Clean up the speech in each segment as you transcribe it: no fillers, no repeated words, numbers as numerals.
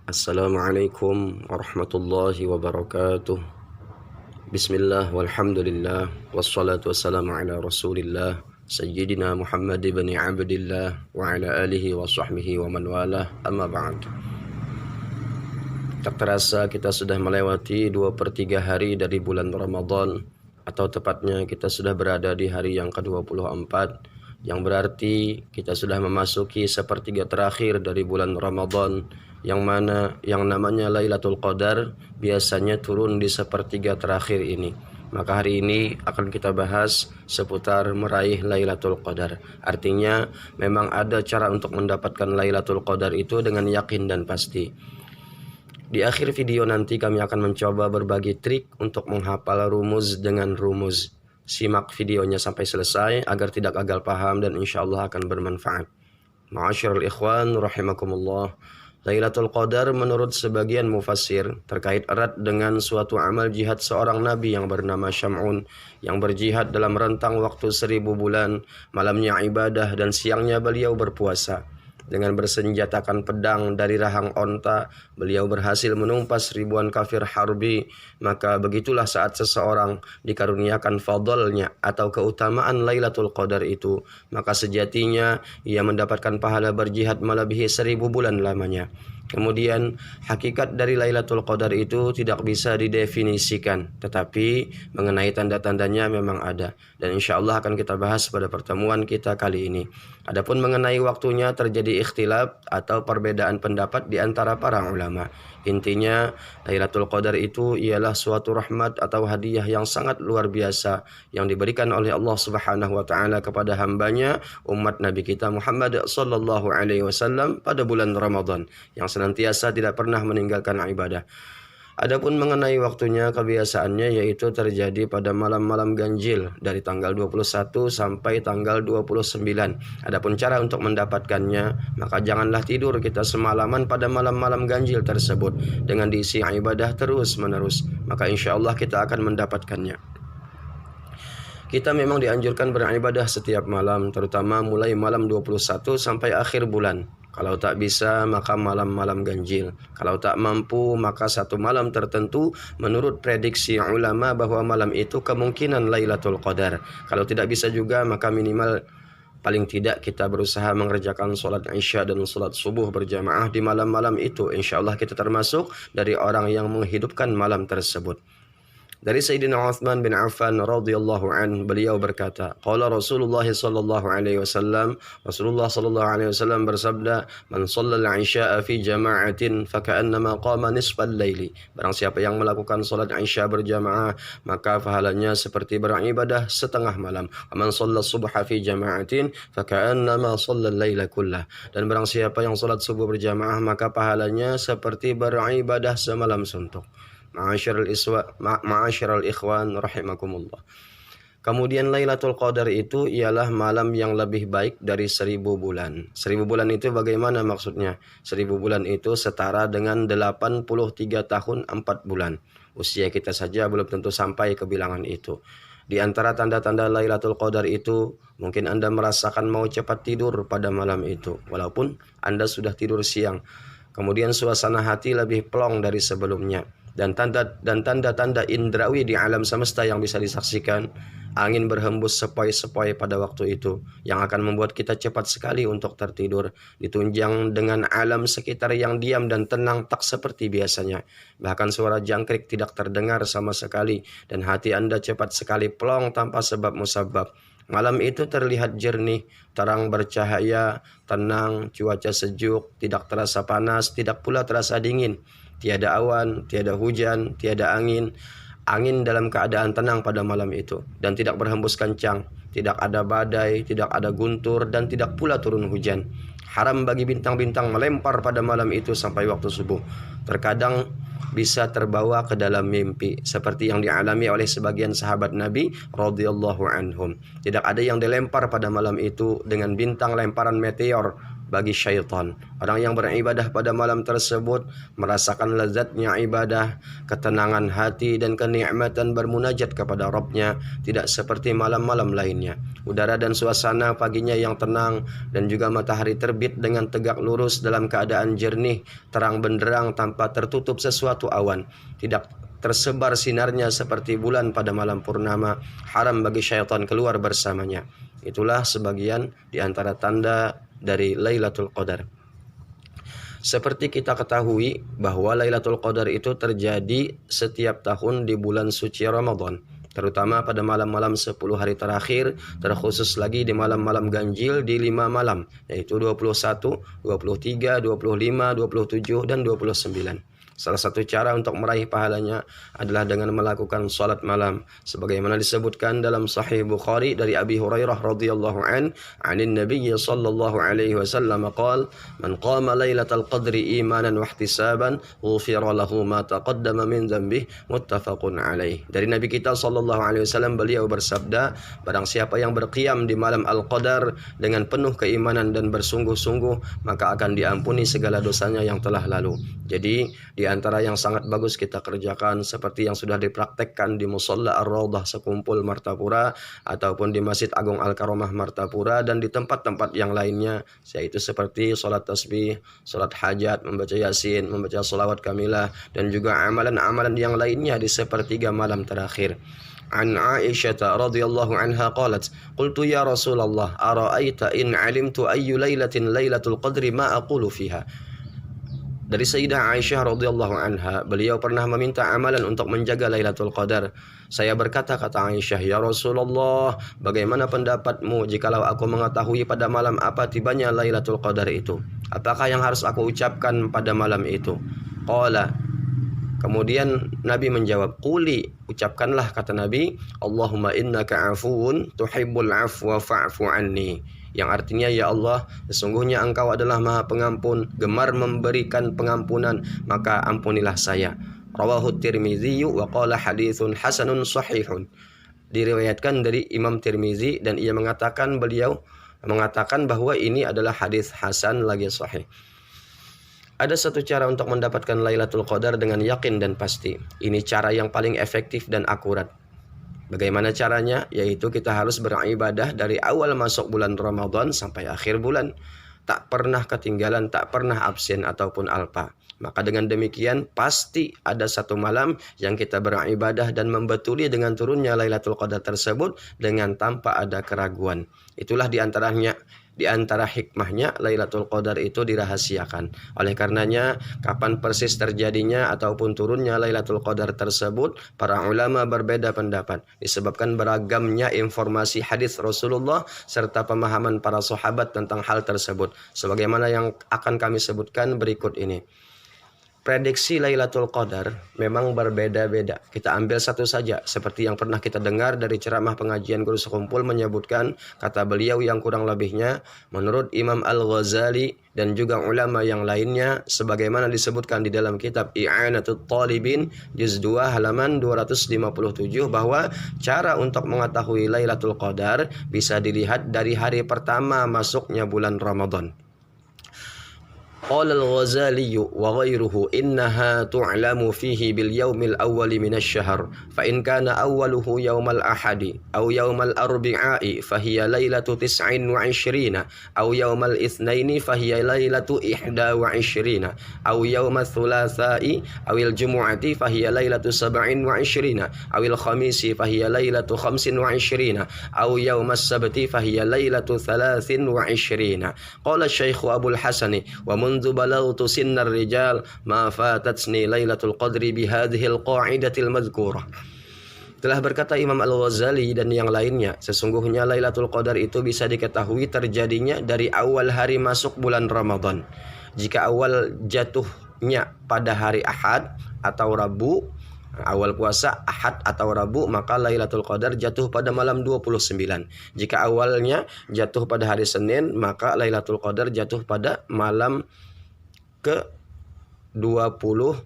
Assalamualaikum warahmatullahi wabarakatuh. Bismillah walhamdulillah wassalatu wassalamu ala rasulillah Sayyidina Muhammad ibn Abdillah wa ala alihi wa sahbihi wa man walah, amma ba'd. Tak terasa kita sudah melewati 2/3 hari dari bulan Ramadan, atau tepatnya kita sudah berada di hari yang ke-24, yang berarti kita sudah memasuki sepertiga terakhir dari bulan Ramadan, yang mana yang namanya Lailatul Qadar biasanya turun di sepertiga terakhir ini. Maka hari ini akan kita bahas seputar meraih Lailatul Qadar. Artinya memang ada cara untuk mendapatkan Lailatul Qadar itu dengan yakin dan pasti. Di akhir video nanti kami akan mencoba berbagi trik untuk menghafal rumus dengan rumus. Simak videonya sampai selesai agar tidak gagal paham dan insya Allah akan bermanfaat. Ma'asyiral ikhwan rahimakumullah. Lailatul Qadar menurut sebagian mufassir terkait erat dengan suatu amal jihad seorang nabi yang bernama Syam'un, yang berjihad dalam rentang waktu 1000 bulan, malamnya ibadah dan siangnya beliau berpuasa. Dengan bersenjatakan pedang dari rahang onta, beliau berhasil menumpas ribuan kafir harbi. Maka begitulah saat seseorang dikaruniakan fadlnya atau keutamaan Lailatul Qadar itu, maka sejatinya ia mendapatkan pahala berjihad melebihi 1000 bulan lamanya. Kemudian hakikat dari Lailatul Qadar itu tidak bisa didefinisikan, tetapi mengenai tanda-tandanya memang ada, dan insya Allah akan kita bahas pada pertemuan kita kali ini. Adapun mengenai waktunya terjadi ikhtilaf atau perbedaan pendapat di antara para ulama. Intinya Lailatul Qadar itu ialah suatu rahmat atau hadiah yang sangat luar biasa yang diberikan oleh Allah Subhanahu wa taala kepada hambanya umat Nabi kita Muhammad sallallahu alaihi wasallam pada bulan Ramadan, yang senantiasa tidak pernah meninggalkan ibadah. Adapun mengenai waktunya, kebiasaannya yaitu terjadi pada malam-malam ganjil dari tanggal 21 sampai tanggal 29. Adapun cara untuk mendapatkannya, maka janganlah tidur kita semalaman pada malam-malam ganjil tersebut dengan diisi ibadah terus-menerus, maka insya Allah kita akan mendapatkannya. Kita memang dianjurkan beribadah setiap malam, terutama mulai malam 21 sampai akhir bulan. Kalau tak bisa, maka malam-malam ganjil. Kalau tak mampu, maka satu malam tertentu menurut prediksi ulama bahwa malam itu kemungkinan Lailatul Qadar. Kalau tidak bisa juga, maka minimal paling tidak kita berusaha mengerjakan sholat isya dan sholat subuh berjamaah di malam-malam itu. Insya Allah kita termasuk dari orang yang menghidupkan malam tersebut. Dari Sayyidina Uthman bin Affan radhiyallahu an, beliau berkata, qala Rasulullah sallallahu alaihi wasallam, Rasulullah sallallahu alaihi wasallam bersabda, man shallal isya'a fi jama'atin faka'annama qama nisfal laili. Barang siapa yang melakukan salat isya berjamaah, maka pahalanya seperti beribadah setengah malam. Man shallal subha fi jama'atin faka'annama shallal laila kullah. Dan barang siapa yang salat subuh berjamaah, maka pahalanya seperti beribadah semalam suntuk. Ma'asyiral ikhwan rahimakumullah. Kemudian Lailatul Qadar itu ialah malam yang lebih baik dari 1000 bulan. 1000 bulan itu bagaimana maksudnya? 1000 bulan itu setara dengan 83 tahun 4 bulan. Usia kita saja belum tentu sampai ke bilangan itu. Di antara tanda-tanda Lailatul Qadar itu, mungkin Anda merasakan mau cepat tidur pada malam itu, walaupun Anda sudah tidur siang. Kemudian suasana hati lebih plong dari sebelumnya. Dan tanda-tanda indrawi di alam semesta yang bisa disaksikan, angin berhembus sepoi-sepoi pada waktu itu, yang akan membuat kita cepat sekali untuk tertidur, ditunjang dengan alam sekitar yang diam dan tenang tak seperti biasanya. Bahkan suara jangkrik tidak terdengar sama sekali, dan hati Anda cepat sekali plong tanpa sebab musabab. Malam itu terlihat jernih, terang bercahaya, tenang, cuaca sejuk, tidak terasa panas, tidak pula terasa dingin. Tiada awan, tiada hujan, tiada angin. Angin dalam keadaan tenang pada malam itu dan tidak berhembus kencang. Tidak ada badai, tidak ada guntur, dan tidak pula turun hujan. Haram bagi bintang-bintang melempar pada malam itu sampai waktu subuh. Terkadang bisa terbawa ke dalam mimpi, seperti yang dialami oleh sebagian sahabat Nabi radhiyallahu anhum. Tidak ada yang dilempar pada malam itu dengan bintang lemparan meteor, bagi syaitan. Orang yang beribadah pada malam tersebut merasakan lezatnya ibadah, ketenangan hati dan kenikmatan bermunajat kepada Rabbnya, tidak seperti malam-malam lainnya. Udara dan suasana paginya yang tenang dan juga matahari terbit dengan tegak lurus dalam keadaan jernih, terang benderang tanpa tertutup sesuatu awan. Tidak tersebar sinarnya seperti bulan pada malam purnama, haram bagi syaitan keluar bersamanya. Itulah sebagian di antara tanda dari Lailatul Qadar. Seperti kita ketahui bahwa Lailatul Qadar itu terjadi setiap tahun di bulan suci Ramadan, terutama pada malam-malam 10 hari terakhir, terkhusus lagi di malam-malam ganjil di 5 malam, yaitu 21, 23, 25, 27, dan 29. Salah satu cara untuk meraih pahalanya adalah dengan melakukan salat malam, sebagaimana disebutkan dalam Sahih Bukhari dari Abi Hurairah radhiyallahu anin Nabi sallallahu alaihi wasallam qala man qama lailatal qadri imanan wa ihtisaban ghufira lahu ma taqaddama min dhanbihi muttafaqun alaih. Dari Nabi kita sallallahu alaihi wasallam, beliau bersabda, barang siapa yang berqiyam di malam Al-Qadar dengan penuh keimanan dan bersungguh-sungguh, maka akan diampuni segala dosanya yang telah lalu. Jadi di antara yang sangat bagus kita kerjakan seperti yang sudah dipraktekkan di Musalla Ar-Raudhah Sekumpul Martapura ataupun di Masjid Agung Al-Karomah Martapura dan di tempat-tempat yang lainnya, yaitu seperti sholat tasbih, sholat hajat, membaca yasin, membaca sholawat kamilah, dan juga amalan-amalan yang lainnya di sepertiga malam terakhir. An Aisyah radhiyallahu anha qalat qultu ya Rasulullah ara'aita in alimtu ayyu lailatin lailatul qadri ma aqulu fiha. Dari Sayyidah Aisyah radhiyallahu anha, beliau pernah meminta amalan untuk menjaga Lailatul Qadar. Saya berkata, kata Aisyah, ya Rasulullah, bagaimana pendapatmu jikalau aku mengetahui pada malam apa tibanya Lailatul Qadar itu? Apakah yang harus aku ucapkan pada malam itu? Qala, kemudian Nabi menjawab, quli, ucapkanlah, kata Nabi, Allahumma innaka afuun tuhibbul afwa fa'fu anni. Yang artinya, ya Allah, sesungguhnya Engkau adalah Maha Pengampun, gemar memberikan pengampunan, maka ampunilah saya. Rawahu Tirmizi wa qala haditsun hasanun sahihun. Diriwayatkan dari Imam Tirmizi dan beliau mengatakan bahwa ini adalah hadis hasan lagi sahih. Ada satu cara untuk mendapatkan Lailatul Qadar dengan yakin dan pasti. Ini cara yang paling efektif dan akurat. Bagaimana caranya? Yaitu kita harus beribadah dari awal masuk bulan Ramadan sampai akhir bulan. Tak pernah ketinggalan, tak pernah absen ataupun alpa. Maka dengan demikian pasti ada satu malam yang kita beribadah dan membetuli dengan turunnya Lailatul Qadar tersebut dengan tanpa ada keraguan. Itulah di antara hikmahnya Lailatul Qadar itu dirahasiakan. Oleh karenanya, kapan persis terjadinya ataupun turunnya Lailatul Qadar tersebut, para ulama berbeda pendapat. Disebabkan beragamnya informasi hadis Rasulullah serta pemahaman para sahabat tentang hal tersebut. Sebagaimana yang akan kami sebutkan berikut ini. Prediksi Lailatul Qadar memang berbeda-beda. Kita ambil satu saja, seperti yang pernah kita dengar dari ceramah pengajian Guru Sekumpul menyebutkan, kata beliau yang kurang lebihnya, menurut Imam Al-Ghazali dan juga ulama yang lainnya, sebagaimana disebutkan di dalam kitab I'anatul Talibin, juz 2 halaman 257, bahwa cara untuk mengetahui Lailatul Qadar bisa dilihat dari hari pertama masuknya bulan Ramadan. قال الغزالي وغيره إنها تعلم فيه باليوم الأول من الشهر فإن كان أوله يوم الأحد أو يوم الأربعاء فهي ليلة 29 أو يوم الاثنين فهي ليلة 21 أو يوم الثلاثاء أو الجمعة فهي ليلة 27 أو الخميس فهي ليلة 25 أو يوم السبت فهي ليلة 23. قال الشيخ أبو الحسن ومنذ بلغت سن الرجال ما فاتتني ليلة القدر بهذه القاعدة المذكورة. Telah berkata Imam Al-Ghazali dan yang lainnya, sesungguhnya Lailatul Qadar itu bisa diketahui terjadinya dari awal hari masuk bulan Ramadan. Jika awal jatuhnya pada hari Ahad atau Rabu, awal puasa Ahad atau Rabu, maka Lailatul Qadar jatuh pada malam 29. Jika awalnya jatuh pada hari Senin, maka Lailatul Qadar jatuh pada malam ke-21.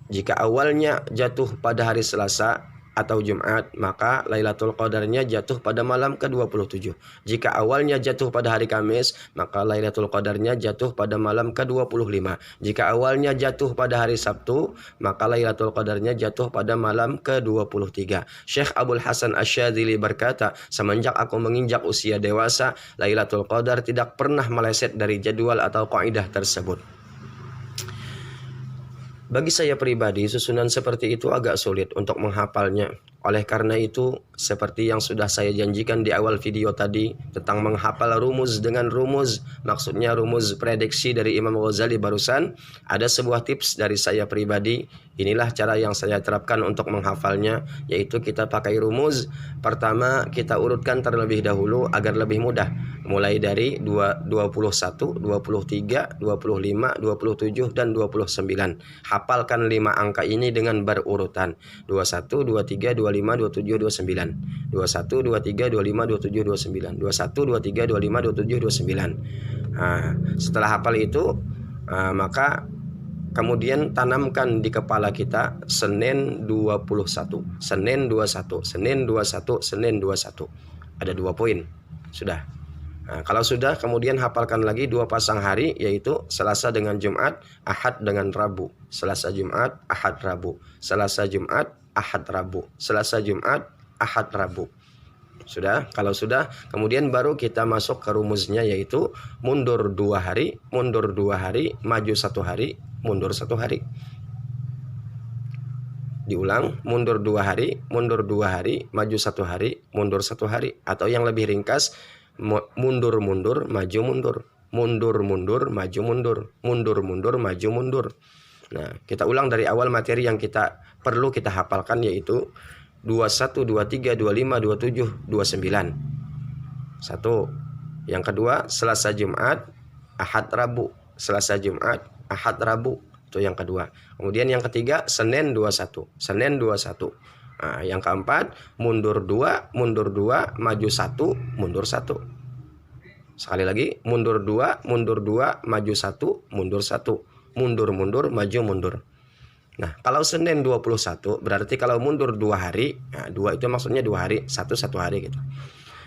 Jika awalnya jatuh pada hari Selasa, atau Jumat, maka Lailatul Qadarnya jatuh pada malam ke-27. Jika awalnya jatuh pada hari Kamis, maka Lailatul Qadarnya jatuh pada malam ke-25. Jika awalnya jatuh pada hari Sabtu, maka Lailatul Qadarnya jatuh pada malam ke-23. Syekh Abdul Hasan Asy-Syadzili berkata, semenjak aku menginjak usia dewasa, Lailatul Qadar tidak pernah meleset dari jadwal atau kaidah tersebut. Bagi saya pribadi, susunan seperti itu agak sulit untuk menghafalnya. Oleh karena itu, seperti yang sudah saya janjikan di awal video tadi tentang menghafal rumus dengan rumus, maksudnya rumus prediksi dari Imam Ghazali barusan, ada sebuah tips dari saya pribadi. Inilah cara yang saya terapkan untuk menghafalnya, yaitu kita pakai rumus. Pertama, kita urutkan terlebih dahulu agar lebih mudah. Mulai dari 21, 23, 25, 27, dan 29. Hafalkan 5 angka ini dengan berurutan. 21, 23, 25, 27, 29. 21, 23, 25, 27, 29. 21, 23, 25, 27, 29. Nah, setelah hafal itu, maka kemudian tanamkan di kepala kita Senin 21, Senin 21, Senin 21, Senin 21. Ada 2 poin. Sudah. Nah, kalau sudah, kemudian hafalkan lagi 2 pasang hari, yaitu Selasa dengan Jumat, Ahad dengan Rabu. Selasa, Jumat, Ahad, Rabu. Selasa, Jumat, Ahad, Rabu. Selasa, Jumat, Ahad, Rabu. Sudah, kalau sudah, kemudian baru kita masuk ke rumusnya, yaitu mundur 2 hari, mundur 2 hari, maju 1 hari, mundur 1 hari. Diulang, mundur 2 hari, mundur 2 hari, maju 1 hari, mundur 1 hari. Atau yang lebih ringkas, mundur mundur maju mundur, mundur mundur maju mundur, mundur mundur maju mundur. Nah, kita ulang dari awal materi yang kita perlu kita hafalkan, yaitu 21, 23, 25, 27, 29. 1. Yang kedua, Selasa, Jumat, Ahad, Rabu. Selasa, Jumat, Ahad, Rabu. Itu yang kedua. Kemudian yang ketiga, Senin 21, Senin 21. Nah, yang keempat, mundur 2, maju 1, mundur 1. Sekali lagi, mundur 2, maju 1, mundur 1. Mundur, maju, mundur. Nah, kalau Senin 21, berarti kalau mundur 2 hari, nah 2 itu maksudnya 2 hari, 1 hari gitu.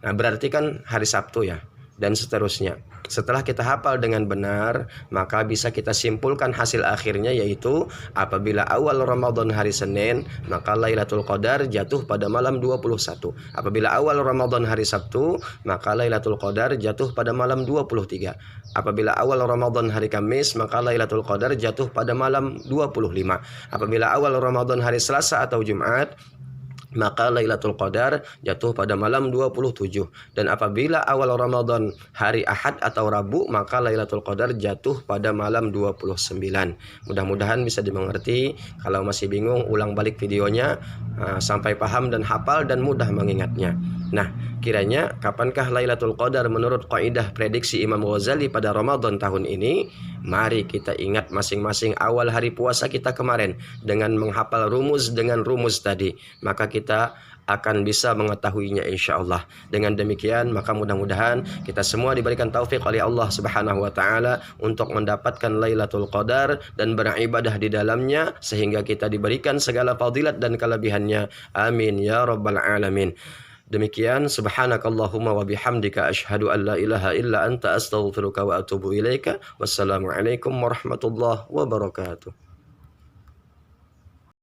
Nah, berarti kan hari Sabtu ya, dan seterusnya. Setelah kita hafal dengan benar, maka bisa kita simpulkan hasil akhirnya, yaitu apabila awal Ramadan hari Senin, maka Lailatul Qadar jatuh pada malam 21. Apabila awal Ramadan hari Sabtu, maka Lailatul Qadar jatuh pada malam 23. Apabila awal Ramadan hari Kamis, maka Lailatul Qadar jatuh pada malam 25. Apabila awal Ramadan hari Selasa atau Jumat, maka Lailatul Qadar jatuh pada malam 27. Dan apabila awal Ramadan hari Ahad atau Rabu, maka Lailatul Qadar jatuh pada malam 29. Mudah-mudahan bisa dimengerti. Kalau masih bingung, ulang balik videonya sampai paham dan hafal dan mudah mengingatnya. Nah, kiranya kapankah Lailatul Qadar menurut kaidah prediksi Imam Ghazali pada Ramadan tahun ini? Mari kita ingat masing-masing awal hari puasa kita kemarin dengan menghafal rumus dengan rumus tadi. Maka kita akan bisa mengetahuinya insyaallah. Dengan demikian, maka mudah-mudahan kita semua diberikan taufik oleh Allah Subhanahu wa taala untuk mendapatkan Lailatul Qadar dan beribadah di dalamnya, sehingga kita diberikan segala fadilat dan kelebihannya. Amin ya rabbal alamin. Demikian, subhanakallahumma wa bihamdika asyhadu an la ilaha illa anta astaghfiruka wa atubu ilaika. Wassalamualaikum warahmatullahi wabarakatuh.